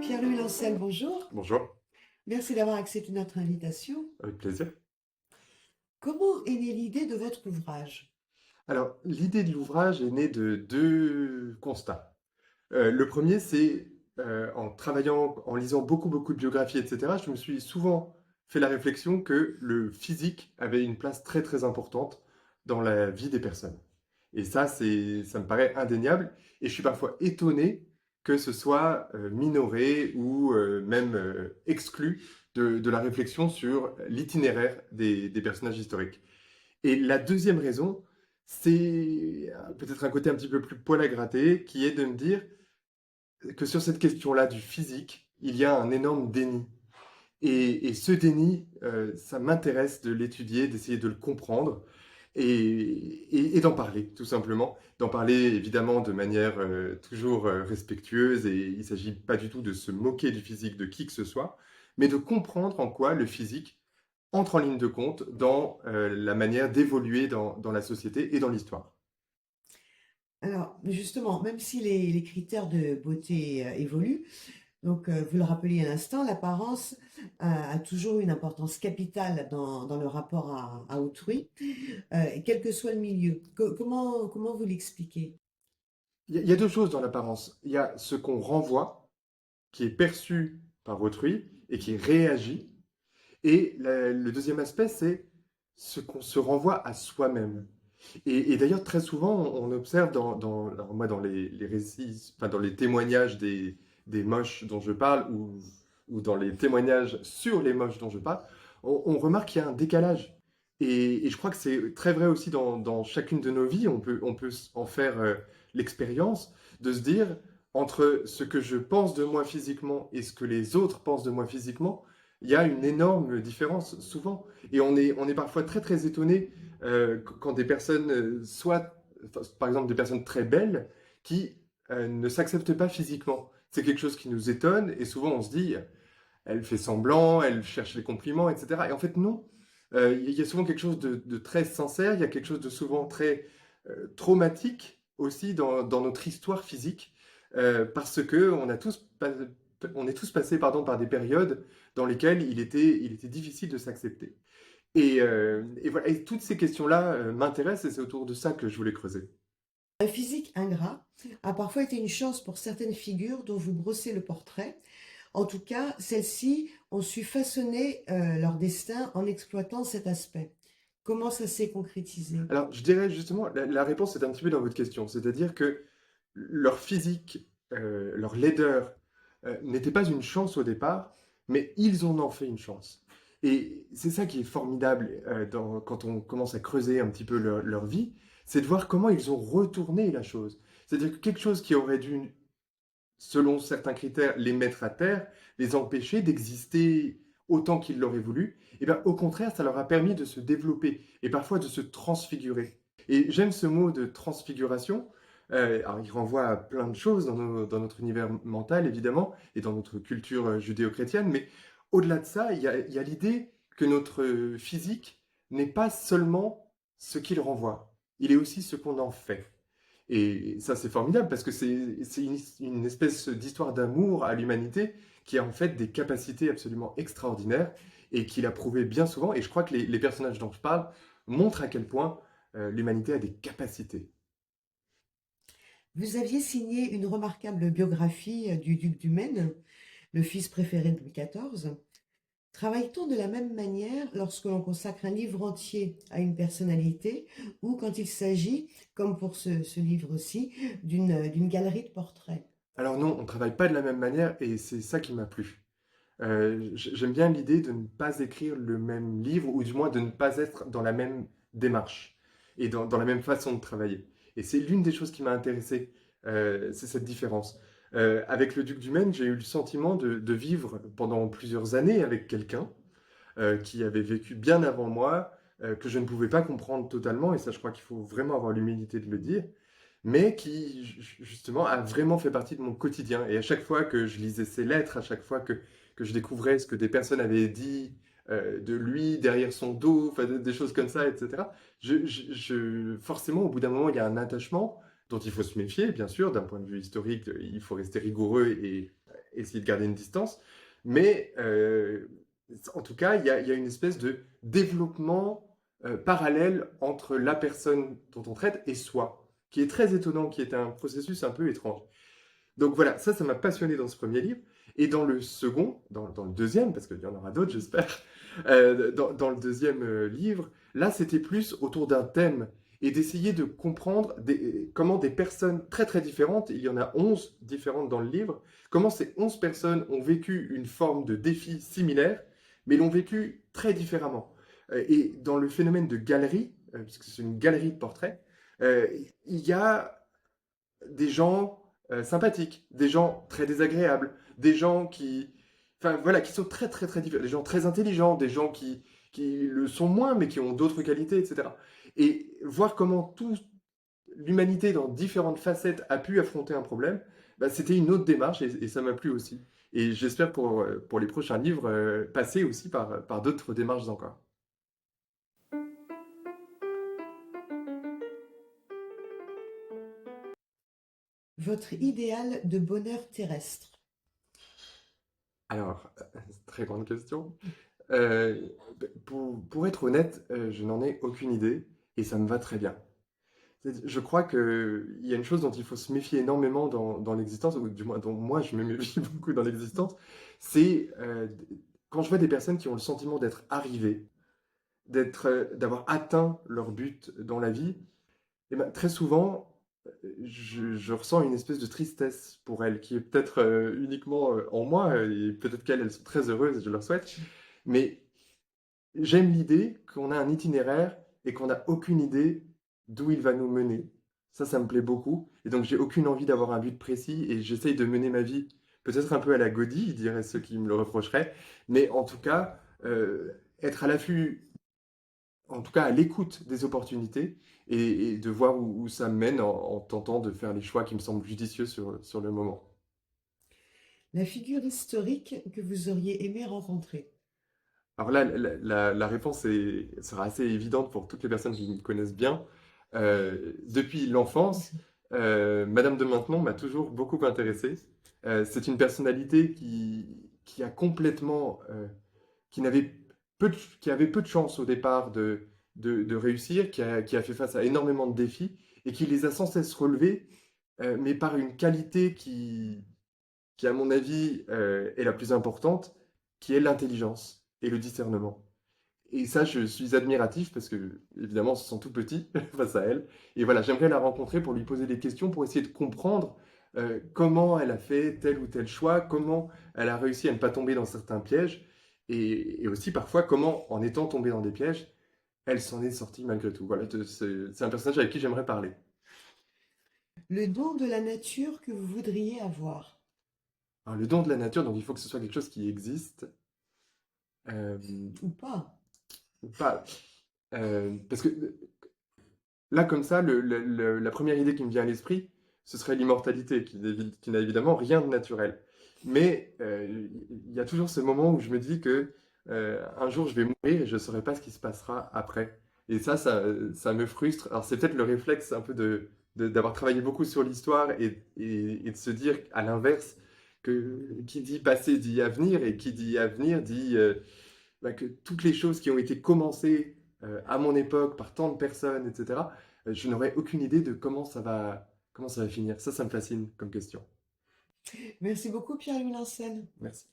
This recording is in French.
Pierre-Louis Lancel, bonjour. Bonjour, Merci d'avoir accepté notre invitation. avec plaisir. Comment est née l'idée de votre ouvrage? Alors, l'idée de l'ouvrage est née de deux constats. Le premier, c'est en travaillant, en lisant beaucoup de biographies, etc., je me suis souvent fait la réflexion que le physique avait une place très importante dans la vie des personnes. Et ça me paraît indéniable. Et je suis parfois étonné que ce soit minoré ou même exclu de la réflexion sur l'itinéraire des personnages historiques. Et la deuxième raison, c'est peut-être un côté un petit peu plus poil à gratter, qui est de me dire que sur cette question-là du physique, il y a un énorme déni. Et ce déni, ça m'intéresse de l'étudier, d'essayer de le comprendre et d'en parler, tout simplement. D'en parler évidemment de manière toujours respectueuse, et il ne s'agit pas du tout de se moquer du physique de qui que ce soit, mais de comprendre en quoi le physique entre en ligne de compte dans la manière d'évoluer dans la société et dans l'histoire. Alors, justement, même si les critères de beauté évoluent, donc vous le rappeliez à l'instant, l'apparence a toujours une importance capitale dans le rapport à autrui, quel que soit le milieu. Comment vous l'expliquez? Il y a deux choses dans l'apparence. Il y a ce qu'on renvoie, qui est perçu par autrui et qui réagit. Et le deuxième aspect, c'est ce qu'on se renvoie à soi-même. Et d'ailleurs, très souvent, on observe alors moi, dans les récits, enfin, dans les témoignages des moches dont je parle, ou dans les témoignages sur les moches dont je parle, on remarque qu'il y a un décalage. Et je crois que c'est très vrai aussi dans chacune de nos vies. On peut en faire l'expérience de se dire, entre ce que je pense de moi physiquement et ce que les autres pensent de moi physiquement, il y a une énorme différence souvent. Et on est parfois très étonné quand des personnes, enfin, par exemple des personnes très belles, qui ne s'acceptent pas physiquement. C'est quelque chose qui nous étonne, et souvent on se dit, elle fait semblant, elle cherche les compliments, etc. Et en fait, non. Il y a souvent quelque chose de très sincère, il y a quelque chose de souvent très traumatique aussi dans notre histoire physique, parce que on est tous passés par des périodes dans lesquelles il était difficile de s'accepter. Et voilà, et toutes ces questions-là m'intéressent, et c'est autour de ça que je voulais creuser. Un physique ingrat a parfois été une chance pour certaines figures dont vous brossez le portrait. En tout cas, celles-ci ont su façonner leur destin en exploitant cet aspect. Comment ça s'est concrétisé? Alors, je dirais justement, la réponse est un petit peu dans votre question, c'est-à-dire que leur physique, leur laideur, n'était pas une chance au départ, mais ils en ont fait une chance. Et c'est ça qui est formidable quand on commence à creuser un petit peu leur vie, c'est de voir comment ils ont retourné la chose. C'est-à-dire que quelque chose qui aurait dû, selon certains critères, les mettre à terre, les empêcher d'exister autant qu'ils l'auraient voulu, et bien au contraire, ça leur a permis de se développer et parfois de se transfigurer. Et j'aime ce mot de transfiguration. Alors, il renvoie à plein de choses dans notre univers mental, évidemment, et dans notre culture judéo-chrétienne, mais au-delà de ça, il y a l'idée que notre physique n'est pas seulement ce qu'il renvoie, il est aussi ce qu'on en fait. Et ça, c'est formidable parce que c'est une espèce d'histoire d'amour à l'humanité qui a en fait des capacités absolument extraordinaires et qu'il a prouvé bien souvent. Et je crois que les personnages dont je parle montrent à quel point l'humanité a des capacités. Vous aviez signé une remarquable biographie du duc du Maine, le fils préféré de Louis XIV. Travaille-t-on de la même manière lorsque l'on consacre un livre entier à une personnalité ou quand il s'agit, comme pour ce livre-ci, d'une galerie de portraits? Alors non, on ne travaille pas de la même manière, et c'est ça qui m'a plu. J'aime bien l'idée de ne pas écrire le même livre, ou du moins de ne pas être dans la même démarche et dans la même façon de travailler. Et c'est l'une des choses qui m'a intéressé, c'est cette différence. Avec le Duc du Maine, j'ai eu le sentiment de vivre pendant plusieurs années avec quelqu'un qui avait vécu bien avant moi, que je ne pouvais pas comprendre totalement, et ça je crois qu'il faut vraiment avoir l'humilité de le dire, mais qui justement a vraiment fait partie de mon quotidien. Et à chaque fois que je lisais ses lettres, à chaque fois que je découvrais ce que des personnes avaient dit de lui derrière son dos, enfin, des choses comme ça, etc., forcément, au bout d'un moment, il y a un attachement dont il faut se méfier, bien sûr, d'un point de vue historique, il faut rester rigoureux essayer de garder une distance, mais en tout cas, il y a une espèce de développement parallèle entre la personne dont on traite et soi, qui est très étonnant, qui est un processus un peu étrange. Donc voilà, ça m'a passionné dans ce premier livre. Et dans le second, dans le deuxième, parce qu'il y en aura d'autres, j'espère, dans le deuxième livre, là, c'était plus autour d'un thème et d'essayer de comprendre comment des personnes très très différentes, il y en a 11 différentes dans le livre, comment ces 11 personnes ont vécu une forme de défi similaire, mais l'ont vécu très différemment. Et dans le phénomène de galerie, puisque c'est une galerie de portraits, il y a des gens sympathiques, des gens très désagréables, des gens enfin voilà, qui sont très très très différents, des gens très intelligents, des gens qui le sont moins mais qui ont d'autres qualités, etc. Et voir comment toute l'humanité dans différentes facettes a pu affronter un problème, bah, c'était une autre démarche et ça m'a plu aussi. Et j'espère pour les prochains livres passer aussi par d'autres démarches encore. Votre idéal de bonheur terrestre. Alors, très grande question. Euh, pour être honnête, je n'en ai aucune idée et ça me va très bien. Je crois qu'il y a une chose dont il faut se méfier énormément dans l'existence, ou du moins dont moi je me méfie beaucoup dans l'existence, c'est quand je vois des personnes qui ont le sentiment d'être arrivées, d'avoir atteint leur but dans la vie, et ben, très souvent, je ressens une espèce de tristesse pour elles, qui est peut-être uniquement en moi, et peut-être qu'elles elles sont très heureuses, et je leur souhaite, mais j'aime l'idée qu'on a un itinéraire et qu'on n'a aucune idée d'où il va nous mener. Ça me plaît beaucoup. Et donc, j'ai aucune envie d'avoir un but précis et j'essaye de mener ma vie peut-être un peu à la Gaudi, diraient ceux qui me le reprocheraient. Mais en tout cas, être à l'affût, en tout cas à l'écoute des opportunités et de voir où ça me mène en tentant de faire les choix qui me semblent judicieux sur le moment. La figure historique que vous auriez aimé rencontrer. Alors là, la réponse sera assez évidente pour toutes les personnes qui me connaissent bien. Depuis l'enfance, Madame de Maintenon m'a toujours beaucoup intéressé. C'est une personnalité qui a complètement, qui n'avait qui avait peu de chance au départ de réussir, qui a fait face à énormément de défis et qui les a sans cesse relevés, mais par une qualité qui à mon avis, est la plus importante, qui est l'intelligence et le discernement. Et ça, je suis admiratif parce que, évidemment, on se sent tout petit face à elle. Et voilà, j'aimerais la rencontrer pour lui poser des questions, pour essayer de comprendre comment elle a fait tel ou tel choix, comment elle a réussi à ne pas tomber dans certains pièges, et aussi parfois comment, en étant tombée dans des pièges, elle s'en est sortie malgré tout. Voilà, c'est un personnage avec qui j'aimerais parler. Le don de la nature que vous voudriez avoir. Alors, le don de la nature, donc il faut que ce soit quelque chose qui existe. Euh, Ou pas. pas, parce que là, comme ça, la première idée qui me vient à l'esprit, ce serait l'immortalité, qui n'a évidemment rien de naturel. Mais il y a toujours ce moment où je me dis que un jour je vais mourir et je ne saurai pas ce qui se passera après. Et ça me frustre. Alors c'est peut-être le réflexe un peu d'avoir travaillé beaucoup sur l'histoire et de se dire à l'inverse que qui dit passé dit avenir et qui dit avenir dit bah, que toutes les choses qui ont été commencées à mon époque par tant de personnes, etc., je n'aurais aucune idée de comment ça va finir. Ça me fascine comme question. Merci beaucoup, Pierre-Louis Lancelne. Merci.